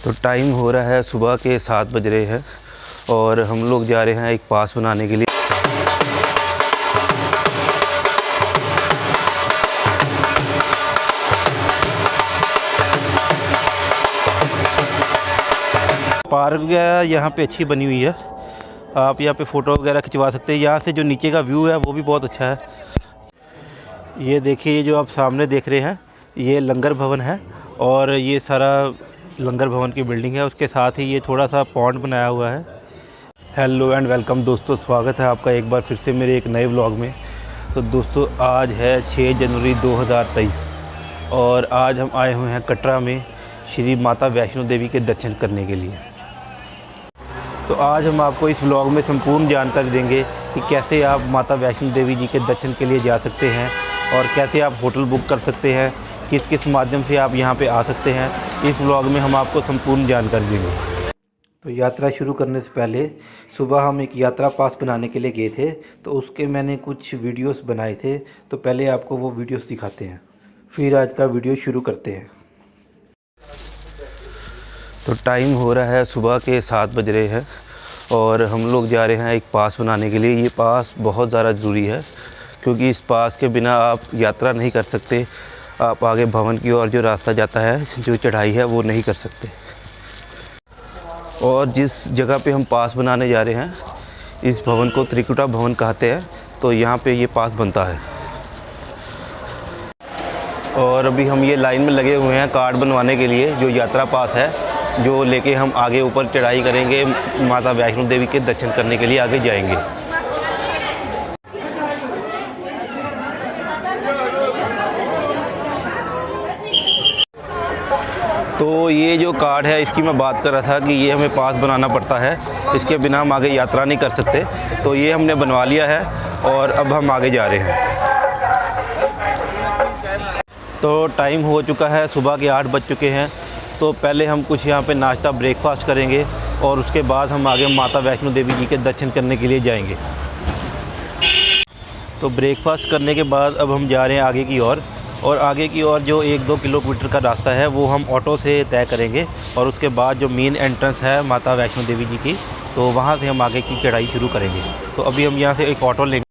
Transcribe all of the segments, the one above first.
तो टाइम हो रहा है सुबह के 7 बज रहे हैं और हम लोग जा रहे हैं एक पास बनाने के लिए। पार्क यहाँ पे अच्छी बनी हुई है, आप यहाँ पे फ़ोटो वगैरह खिंचवा सकते हैं। यहाँ से जो नीचे का व्यू है वो भी बहुत अच्छा है। ये देखिए, ये जो आप सामने देख रहे हैं ये लंगर भवन है और ये सारा लंगर भवन की बिल्डिंग है। उसके साथ ही ये थोड़ा सा पॉन्ड बनाया हुआ है। हेलो एंड वेलकम दोस्तों, स्वागत है आपका एक बार फिर से मेरे एक नए व्लॉग में। तो दोस्तों आज है 6 जनवरी 2023 और आज हम आए हुए हैं कटरा में श्री माता वैष्णो देवी के दर्शन करने के लिए। तो आज हम आपको इस व्लॉग में संपूर्ण जानकारी देंगे कि कैसे आप माता वैष्णो देवी जी के दर्शन के लिए जा सकते हैं और कैसे आप होटल बुक कर सकते हैं, किस किस माध्यम से आप यहां पे आ सकते हैं। इस व्लॉग में हम आपको संपूर्ण जानकारी देंगे। तो यात्रा शुरू करने से पहले सुबह हम एक यात्रा पास बनाने के लिए गए थे, तो उसके मैंने कुछ वीडियोस बनाए थे। तो पहले आपको वो वीडियोस दिखाते हैं, फिर आज का वीडियो शुरू करते हैं। तो टाइम हो रहा है सुबह के 7 बज रहे हैं और हम लोग जा रहे हैं एक पास बनाने के लिए। ये पास बहुत ज़्यादा ज़रूरी है क्योंकि इस पास के बिना आप यात्रा नहीं कर सकते। आप आगे भवन की ओर जो रास्ता जाता है, जो चढ़ाई है, वो नहीं कर सकते। और जिस जगह पे हम पास बनाने जा रहे हैं इस भवन को त्रिकुटा भवन कहते हैं। तो यहाँ पे ये पास बनता है और अभी हम ये लाइन में लगे हुए हैं कार्ड बनवाने के लिए, जो यात्रा पास है, जो लेके हम आगे ऊपर चढ़ाई करेंगे, माता वैष्णो देवी के दर्शन करने के लिए आगे जाएंगे। तो ये जो कार्ड है इसकी मैं बात कर रहा था कि ये हमें पास बनाना पड़ता है, इसके बिना हम आगे यात्रा नहीं कर सकते। तो ये हमने बनवा लिया है और अब हम आगे जा रहे हैं। तो टाइम हो चुका है, सुबह के 8 बज चुके हैं। तो पहले हम कुछ यहाँ पे नाश्ता ब्रेकफास्ट करेंगे और उसके बाद हम आगे माता वैष्णो देवी जी के दर्शन करने के लिए जाएंगे। तो ब्रेकफास्ट करने के बाद अब हम जा रहे हैं आगे की ओर, और आगे की ओर जो 1-2 किलोमीटर का रास्ता है वो हम ऑटो से तय करेंगे और उसके बाद जो मेन एंट्रेंस है माता वैष्णो देवी जी की, तो वहाँ से हम आगे की चढ़ाई शुरू करेंगे। तो अभी हम यहाँ से एक ऑटो लेंगे।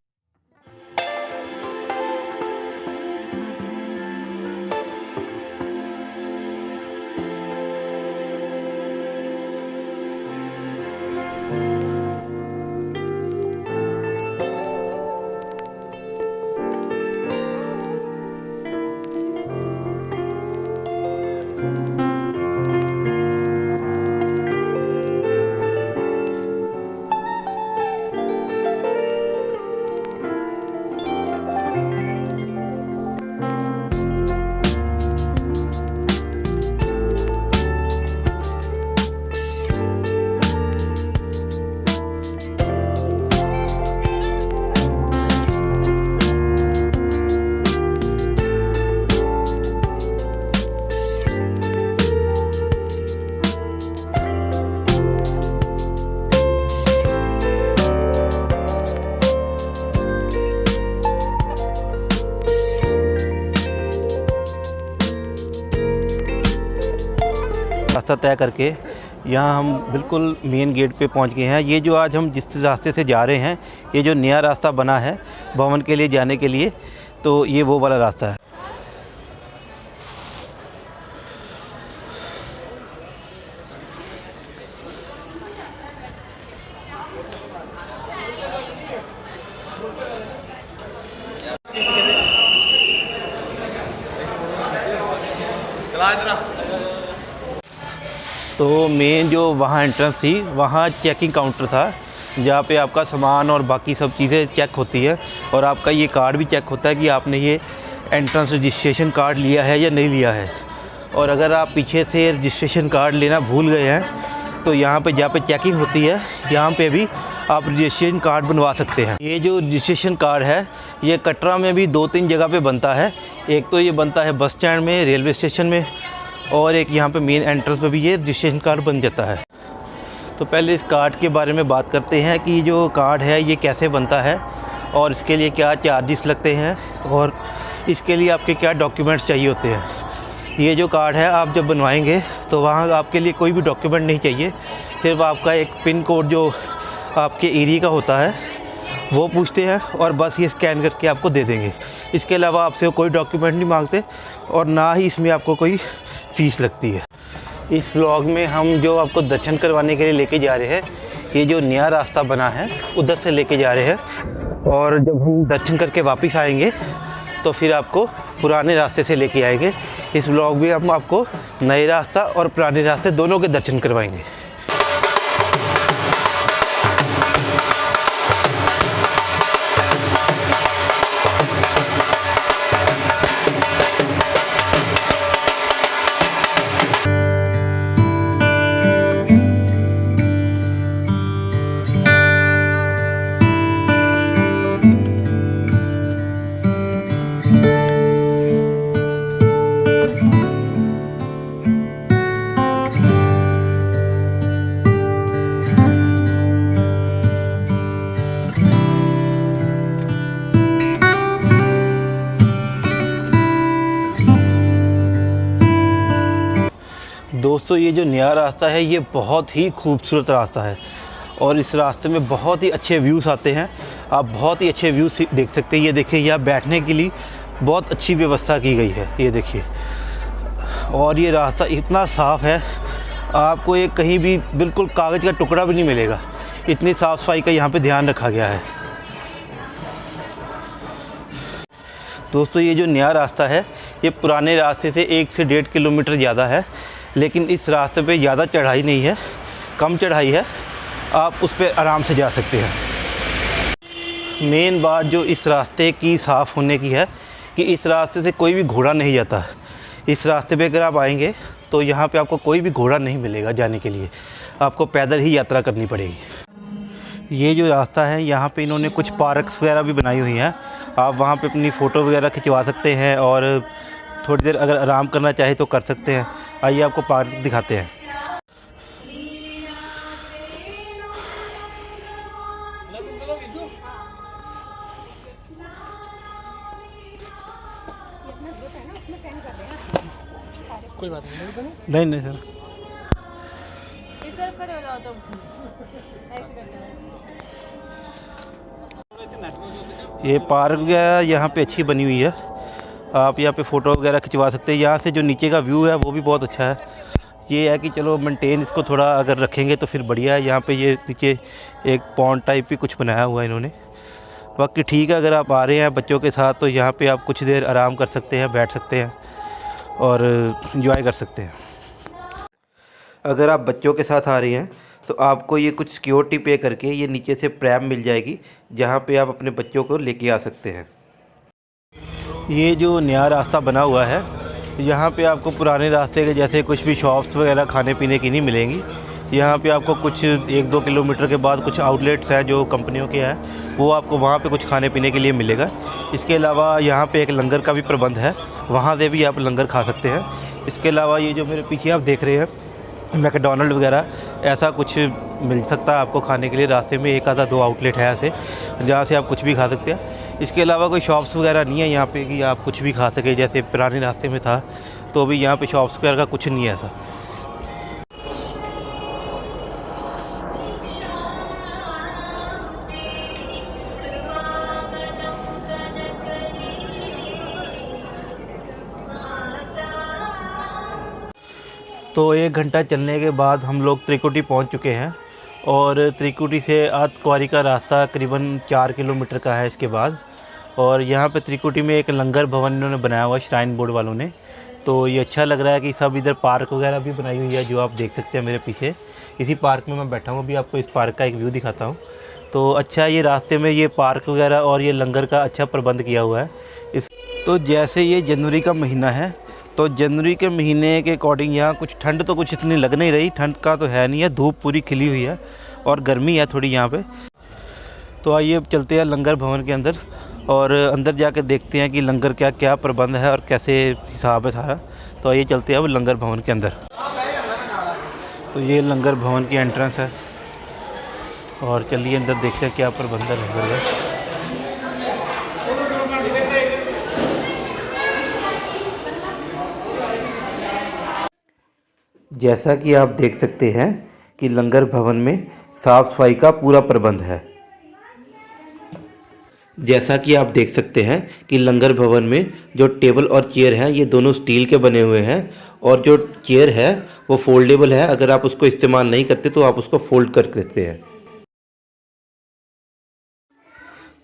रास्ता तय करके यहाँ हम बिल्कुल मेन गेट पे पहुँच गए हैं। ये जो आज हम जिस रास्ते से जा रहे हैं, ये जो नया रास्ता बना है भवन के लिए जाने के लिए, तो ये वो वाला रास्ता है। तो मेन जो वहाँ एंट्रेंस थी, वहाँ चेकिंग काउंटर था जहाँ पे आपका सामान और बाकी सब चीज़ें चेक होती है और आपका ये कार्ड भी चेक होता है कि आपने ये एंट्रेंस रजिस्ट्रेशन कार्ड लिया है या नहीं लिया है। और अगर आप पीछे से रजिस्ट्रेशन कार्ड लेना भूल गए हैं तो यहाँ पे जहाँ पे चेकिंग होती है यहाँ पे भी आप रजिस्ट्रेशन कार्ड बनवा सकते हैं। ये जो रजिस्ट्रेशन कार्ड है ये कटरा में भी 2-3 जगह पे बनता है। एक तो ये बनता है बस स्टैंड में, रेलवे स्टेशन में, और एक यहाँ पे मेन एंट्रेंस पे भी ये रजिस्ट्रेशन कार्ड बन जाता है। तो पहले इस कार्ड के बारे में बात करते हैं कि जो कार्ड है ये कैसे बनता है और इसके लिए क्या चार्जेस लगते हैं और इसके लिए आपके क्या डॉक्यूमेंट्स चाहिए होते हैं। ये जो कार्ड है आप जब बनवाएंगे तो वहाँ आपके लिए कोई भी डॉक्यूमेंट नहीं चाहिए, सिर्फ आपका एक पिन कोड जो आपके एरिया का होता है वो पूछते हैं और बस ये स्कैन करके आपको दे देंगे। इसके अलावा आपसे कोई डॉक्यूमेंट नहीं मांगते और ना ही इसमें आपको कोई फ़ीस लगती है। इस व्लॉग में हम जो आपको दर्शन करवाने के लिए लेके जा रहे हैं, ये जो नया रास्ता बना है उधर से लेके जा रहे हैं और जब हम दर्शन करके वापस आएंगे तो फिर आपको पुराने रास्ते से लेके आएंगे। इस व्लॉग में हम आपको नए रास्ता और पुराने रास्ते दोनों के दर्शन करवाएंगे। दोस्तों ये जो नया रास्ता है ये बहुत ही खूबसूरत रास्ता है और इस रास्ते में बहुत ही अच्छे व्यूज़ आते हैं। आप बहुत ही अच्छे व्यूज़ देख सकते हैं। ये देखिए यहाँ बैठने के लिए बहुत अच्छी व्यवस्था की गई है, ये देखिए। और ये रास्ता इतना साफ़ है, आपको एक कहीं भी बिल्कुल कागज़ का टुकड़ा भी नहीं मिलेगा, इतनी साफ़ सफाई का यहाँ पे ध्यान रखा गया है। दोस्तों ये जो नया रास्ता है ये पुराने रास्ते से 1 से 1.5 किलोमीटर ज़्यादा है, लेकिन इस रास्ते पे ज़्यादा चढ़ाई नहीं है, कम चढ़ाई है, आप उस पर आराम से जा सकते हैं। मेन बात जो इस रास्ते की साफ़ होने की है कि इस रास्ते से कोई भी घोड़ा नहीं जाता। इस रास्ते पे अगर आप आएंगे तो यहाँ पे आपको कोई भी घोड़ा नहीं मिलेगा जाने के लिए, आपको पैदल ही यात्रा करनी पड़ेगी। ये जो रास्ता है यहाँ पे इन्होंने कुछ पार्क्स वगैरह भी बनाई हुई हैं, आप वहाँ पे अपनी फ़ोटो वगैरह खिंचवा सकते हैं और थोड़ी देर अगर आराम करना चाहे तो कर सकते हैं। आइए आपको पार्क दिखाते हैं। कोई बात नहीं नहीं सर, इस तरफ खड़े हो जाओ तो ऐसे करके। ये पार्क वगैरह यहाँ पे अच्छी बनी हुई है, आप यहाँ पे फ़ोटो वगैरह खिंचवा सकते हैं। यहाँ से जो नीचे का व्यू है वो भी बहुत अच्छा है। ये है कि चलो मेंटेन इसको थोड़ा अगर रखेंगे तो फिर बढ़िया है। यहाँ पे ये नीचे एक पॉन्ड टाइप भी कुछ बनाया हुआ है इन्होंने। बाकी ठीक है, अगर आप आ रहे हैं बच्चों के साथ तो यहाँ पे आप कुछ देर आराम कर सकते हैं, बैठ सकते हैं और इन्जॉय कर सकते हैं। अगर आप बच्चों के साथ आ रही हैं तो आपको ये कुछ सिक्योरिटी पे करके ये नीचे से प्रैम मिल जाएगी, जहाँ पे आप अपने बच्चों को लेके आ सकते हैं। ये जो नया रास्ता बना हुआ है यहाँ पे आपको पुराने रास्ते के जैसे कुछ भी शॉप्स वगैरह खाने पीने की नहीं मिलेंगी। यहाँ पे आपको कुछ 1-2 किलोमीटर के बाद कुछ आउटलेट्स हैं जो कंपनियों के हैं, वो आपको वहाँ पे कुछ खाने पीने के लिए मिलेगा। इसके अलावा यहाँ पे एक लंगर का भी प्रबंध है, वहाँ से भी आप लंगर खा सकते हैं। इसके अलावा ये जो मेरे पीछे आप देख रहे हैं मैकडॉनल्ड वगैरह, ऐसा कुछ मिल सकता है आपको खाने के लिए। रास्ते में 1 आधा 2 आउटलेट है ऐसे, जहाँ से आप कुछ भी खा सकते हैं। इसके अलावा कोई शॉप्स वगैरह नहीं है यहाँ पे कि आप कुछ भी खा सके, जैसे पुराने रास्ते में था। तो अभी यहाँ पे शॉप्स वगैरह का कुछ नहीं है ऐसा। तो 1 घंटा चलने के बाद हम लोग त्रिकुटी पहुँच चुके हैं और त्रिकुटी से अर्धकुंवारी का रास्ता करीबन 4 किलोमीटर का है इसके बाद। और यहाँ पे त्रिकुटी में एक लंगर भवन इन्होंने बनाया हुआ है श्राइन बोर्ड वालों ने, तो ये अच्छा लग रहा है कि सब इधर पार्क वगैरह भी बनाई हुई है जो आप देख सकते हैं मेरे पीछे। इसी पार्क में मैं बैठा हूँ, अभी आपको इस पार्क का एक व्यू दिखाता हूँ। तो अच्छा, ये रास्ते में ये पार्क वगैरह और ये लंगर का अच्छा प्रबंध किया हुआ है। तो जैसे ये जनवरी का महीना है तो जनवरी के महीने के अकॉर्डिंग यहाँ कुछ ठंड तो कुछ इतनी लग नहीं रही, ठंड का तो है नहीं है, धूप पूरी खिली हुई है और गर्मी है थोड़ी यहाँ पे। तो आइए अब चलते हैं लंगर भवन के अंदर और अंदर जाकर देखते हैं कि लंगर क्या क्या प्रबंध है और कैसे हिसाब है सारा। तो आइए चलते हैं अब लंगर भवन के अंदर। तो ये लंगर भवन की एंट्रेंस है और चलिए अंदर देखते हैं क्या प्रबंध है लंगर का। जैसा कि आप देख सकते हैं कि लंगर भवन में साफ़ सफाई का पूरा प्रबंध है। जैसा कि आप देख सकते हैं कि लंगर भवन में जो टेबल और चेयर है ये दोनों स्टील के बने हुए हैं और जो चेयर है वो फोल्डेबल है। अगर आप उसको इस्तेमाल नहीं करते तो आप उसको फोल्ड कर सकते हैं।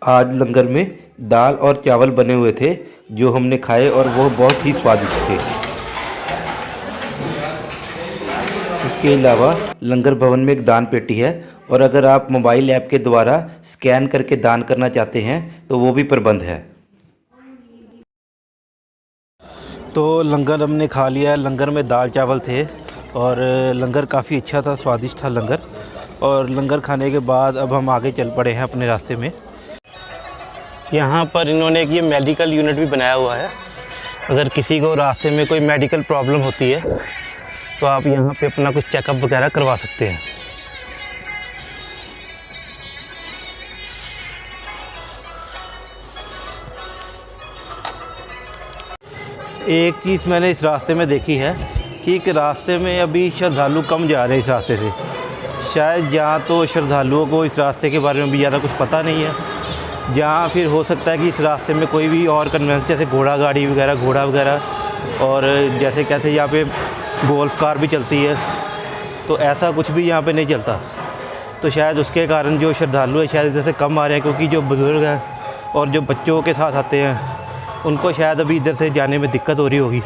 आज लंगर में दाल और चावल बने हुए थे जो हमने खाए और वो बहुत ही स्वादिष्ट थे। इसके अलावा लंगर भवन में एक दान पेटी है और अगर आप मोबाइल ऐप के द्वारा स्कैन करके दान करना चाहते हैं तो वो भी प्रबंध है। तो लंगर हमने खा लिया। लंगर में दाल चावल थे और लंगर काफ़ी अच्छा था, स्वादिष्ट था लंगर। और लंगर खाने के बाद अब हम आगे चल पड़े हैं अपने रास्ते में। यहाँ पर इन्होंने एक ये मेडिकल यूनिट भी बनाया हुआ है। अगर किसी को रास्ते में कोई मेडिकल प्रॉब्लम होती है तो आप यहाँ पे अपना कुछ चेकअप वगैरह करवा सकते हैं। एक चीज़ मैंने इस रास्ते में देखी है कि एक रास्ते में अभी श्रद्धालु कम जा रहे हैं इस रास्ते से। शायद जहाँ तो श्रद्धालुओं को इस रास्ते के बारे में भी ज़्यादा कुछ पता नहीं है, जहाँ फिर हो सकता है कि इस रास्ते में कोई भी और कन्वेंस जैसे घोड़ा गाड़ी वगैरह, घोड़ा वगैरह, और जैसे कहते हैं यहाँ पे गोल्फ कार भी चलती है, तो ऐसा कुछ भी यहाँ पे नहीं चलता। तो शायद उसके कारण जो श्रद्धालु हैं शायद इधर से कम आ रहे हैं, क्योंकि जो बुज़ुर्ग हैं और जो बच्चों के साथ आते हैं उनको शायद अभी इधर से जाने में दिक्कत हो रही होगी,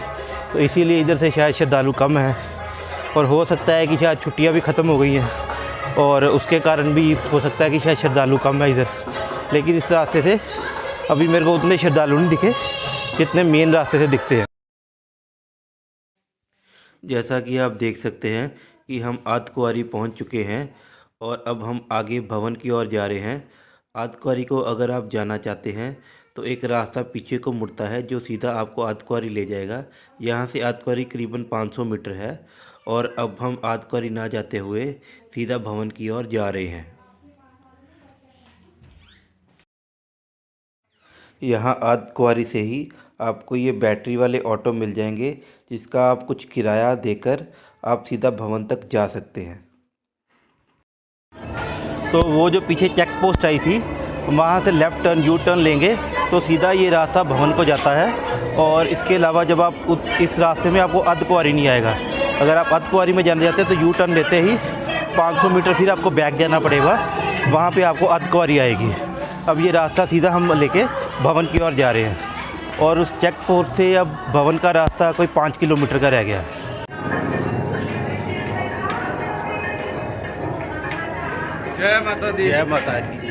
तो इसीलिए इधर से शायद श्रद्धालु कम हैं। और हो सकता है कि शायद छुट्टियाँ भी ख़त्म हो गई हैं और उसके कारण भी हो सकता है कि शायद श्रद्धालु कम है इधर। लेकिन इस रास्ते से अभी मेरे को उतने श्रद्धालु नहीं दिखे जितने मेन रास्ते से दिखते हैं। जैसा कि आप देख सकते हैं कि हम आदकुआरी पहुंच चुके हैं और अब हम आगे भवन की ओर जा रहे हैं। आदकुआरी को अगर आप जाना चाहते हैं तो एक रास्ता पीछे को मुड़ता है जो सीधा आपको आदकुआरी ले जाएगा। यहाँ से आदकुआरी करीबन 500 मीटर है और अब हम आदकुआरी ना जाते हुए सीधा भवन की ओर जा रहे हैं। यहाँ आदकुआरी से ही आपको ये बैटरी वाले ऑटो मिल जाएंगे जिसका आप कुछ किराया देकर आप सीधा भवन तक जा सकते हैं। तो वो जो पीछे चेक पोस्ट आई थी वहाँ से लेफ़्ट टर्न यू टर्न लेंगे तो सीधा ये रास्ता भवन को जाता है। और इसके अलावा जब आप इस रास्ते में आपको अर्धकुंवारी नहीं आएगा। अगर आप अर्धकुंवारी में जाना चाहते हैं तो यू टर्न लेते ही 500 मीटर फिर आपको बैक जाना पड़ेगा, वहाँ पे आपको अर्धकुंवारी आएगी। अब ये रास्ता सीधा हम लेके भवन की ओर जा रहे हैं और उस चेक पोस्ट से अब भवन का रास्ता कोई 5 किलोमीटर का रह गया है। जय माता दी। जय माता दी।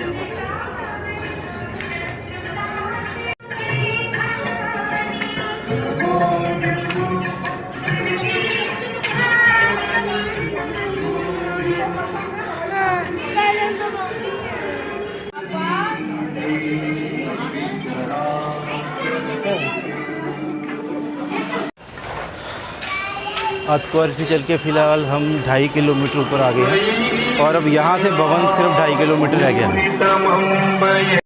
अर्धकुंवारी से चल के फ़िलहाल हम 2.5 किलोमीटर ऊपर आ गए हैं और अब यहाँ से भवन सिर्फ 2.5 किलोमीटर रह गया है।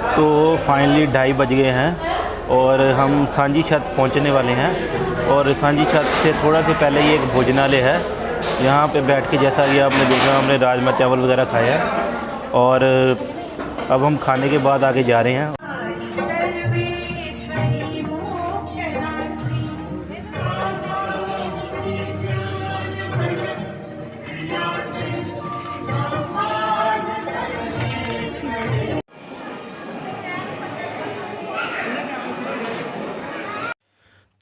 तो फाइनली 2:30 बज गए हैं और हम सांझी छत पहुंचने वाले हैं। और सांझी छत से थोड़ा से पहले ही एक भोजनालय है, यहाँ पे बैठ के जैसा कि आपने देखा हमने राजमा चावल वगैरह खाया और अब हम खाने के बाद आगे जा रहे हैं।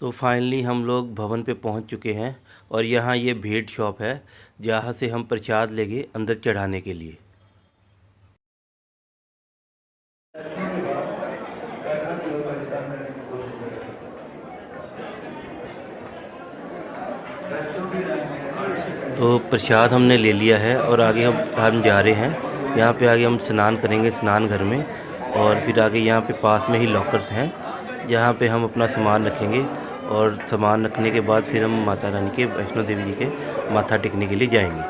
तो फाइनली हम लोग भवन पे पहुंच चुके हैं और यहाँ ये भेंट शॉप है जहाँ से हम प्रसाद लेंगे अंदर चढ़ाने के लिए। तो प्रसाद हमने ले लिया है और आगे हम जा रहे हैं। यहाँ पे आगे हम स्नान करेंगे स्नान घर में और फिर आगे यहाँ पे पास में ही लॉकर्स हैं, जहाँ पे हम अपना सामान रखेंगे और सामान रखने के बाद फिर हम माता रानी के, वैष्णो देवी जी के माथा टेकने के लिए जाएंगे।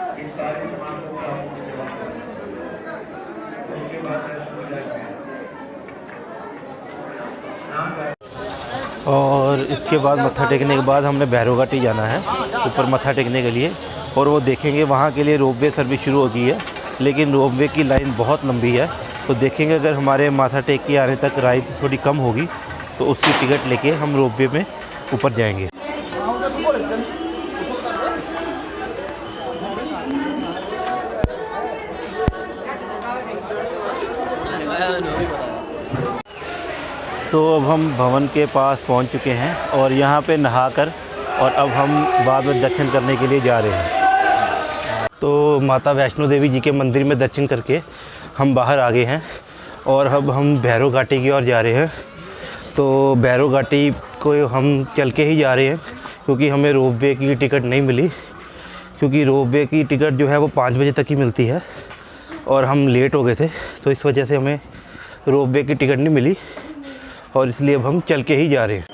और इसके बाद मत्था टेकने के बाद हमने भैरव घाटी जाना है ऊपर मत्था टेकने के लिए, और वो देखेंगे वहाँ के लिए रोपवे सर्विस शुरू हो गई है, लेकिन रोपवे की लाइन बहुत लंबी है। तो देखेंगे अगर हमारे माथा टेक के आने तक राइड थोड़ी कम होगी तो उसकी टिकट लेके हम रोपवे में ऊपर जाएंगे। तो अब हम भवन के पास पहुंच चुके हैं और यहाँ पे नहाकर और अब हम बाद में दर्शन करने के लिए जा रहे हैं। तो माता वैष्णो देवी जी के मंदिर में दर्शन करके हम बाहर आ गए हैं और अब हम भैरव घाटी की ओर जा रहे हैं। तो भैरव घाटी को हम चल के ही जा रहे हैं क्योंकि हमें रोपवे की टिकट नहीं मिली, क्योंकि रोपवे की टिकट जो है वो 5 बजे तक ही मिलती है और हम लेट हो गए थे, तो इस वजह से हमें रोपवे की टिकट नहीं मिली और इसलिए अब हम चल के ही जा रहे हैं।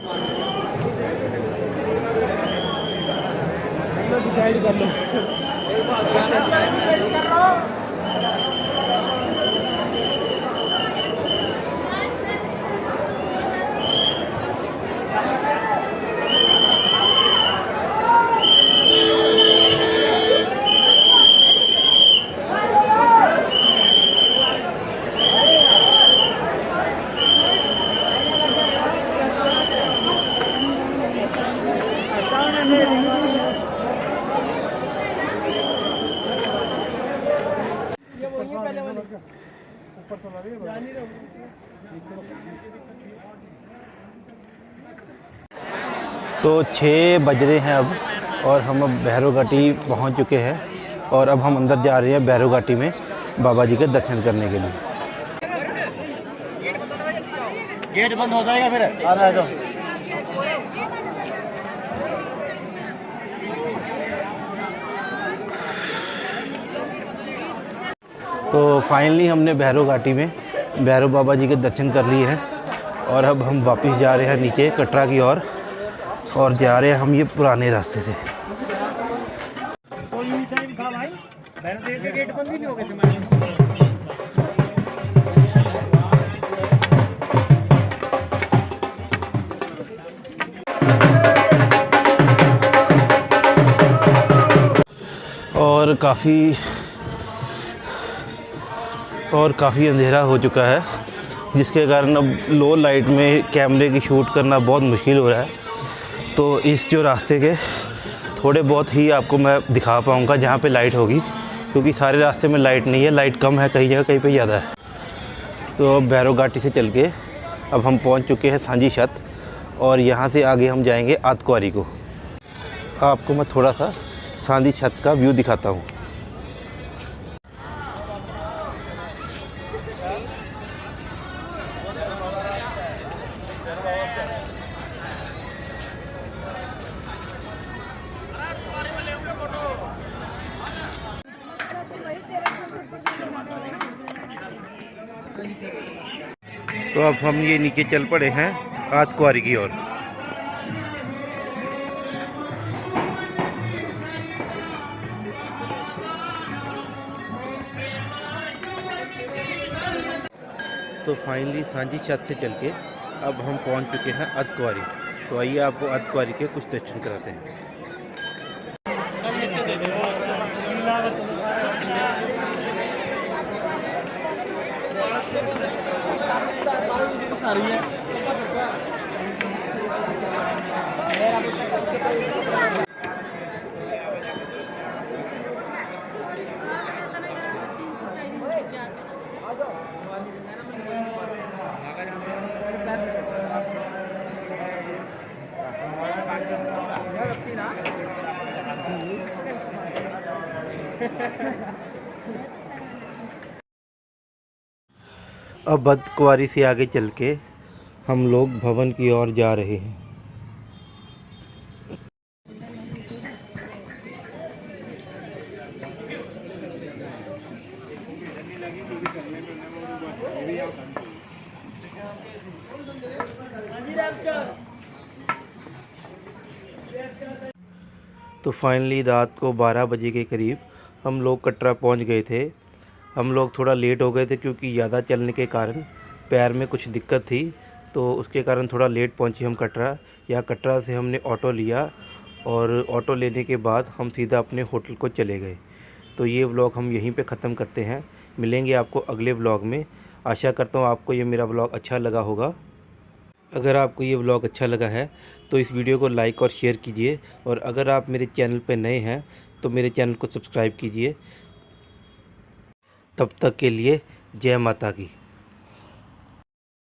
तो 6 बज रहे हैं अब और हम अब भैरव घाटी पहुँच चुके हैं और अब हम अंदर जा रहे हैं भैरव घाटी में बाबा जी के दर्शन करने के लिए। गेट बंद हो जाएगा फिर आ रहा है तो फाइनली हमने भैरव घाटी में भैरव बाबा जी के दर्शन कर लिए हैं और अब हम वापस जा रहे हैं नीचे कटरा की ओर और जा रहे हैं हम ये पुराने रास्ते से। गेट बंद ही नहीं हो गए थे। और काफ़ी अंधेरा हो चुका है, जिसके कारण अब लो लाइट में कैमरे की शूट करना बहुत मुश्किल हो रहा है। तो इस जो रास्ते के थोड़े बहुत ही आपको मैं दिखा पाऊँगा जहाँ पे लाइट होगी, क्योंकि सारे रास्ते में लाइट नहीं है, लाइट कम है कई जगह, कहीं पे ज़्यादा है। तो अब भैरव घाटी से चल के अब हम पहुँच चुके हैं सांझी छत और यहाँ से आगे हम जाएंगे आतकुआरी को। आपको मैं थोड़ा सा सांझी छत का व्यू दिखाता हूँ। तो अब हम ये नीचे चल पड़े हैं आतकुआरी की ओर। तो फाइनली सांझी छत से चल के अब हम पहुंच चुके हैं आतकुआरी। तो आइए आपको आतकुआरी के कुछ दर्शन कराते हैं। अब आतकुआरी से आगे चल के हम लोग भवन की ओर जा रहे हैं। तो फाइनली रात को 12 बजे के करीब हम लोग कटरा पहुंच गए थे। हम लोग थोड़ा लेट हो गए थे क्योंकि ज़्यादा चलने के कारण पैर में कुछ दिक्कत थी, तो उसके कारण थोड़ा लेट पहुंचे हम कटरा। या कटरा से हमने ऑटो लिया और ऑटो लेने के बाद हम सीधा अपने होटल को चले गए। तो ये व्लॉग हम यहीं पे ख़त्म करते हैं। मिलेंगे आपको अगले व्लॉग में। आशा करता हूँ आपको ये मेरा व्लॉग अच्छा लगा होगा। अगर आपको ये व्लॉग अच्छा लगा है तो इस वीडियो को लाइक और शेयर कीजिए, और अगर आप मेरे चैनल पर नए हैं तो मेरे चैनल को सब्सक्राइब कीजिए। तब तक के लिए जय माता की।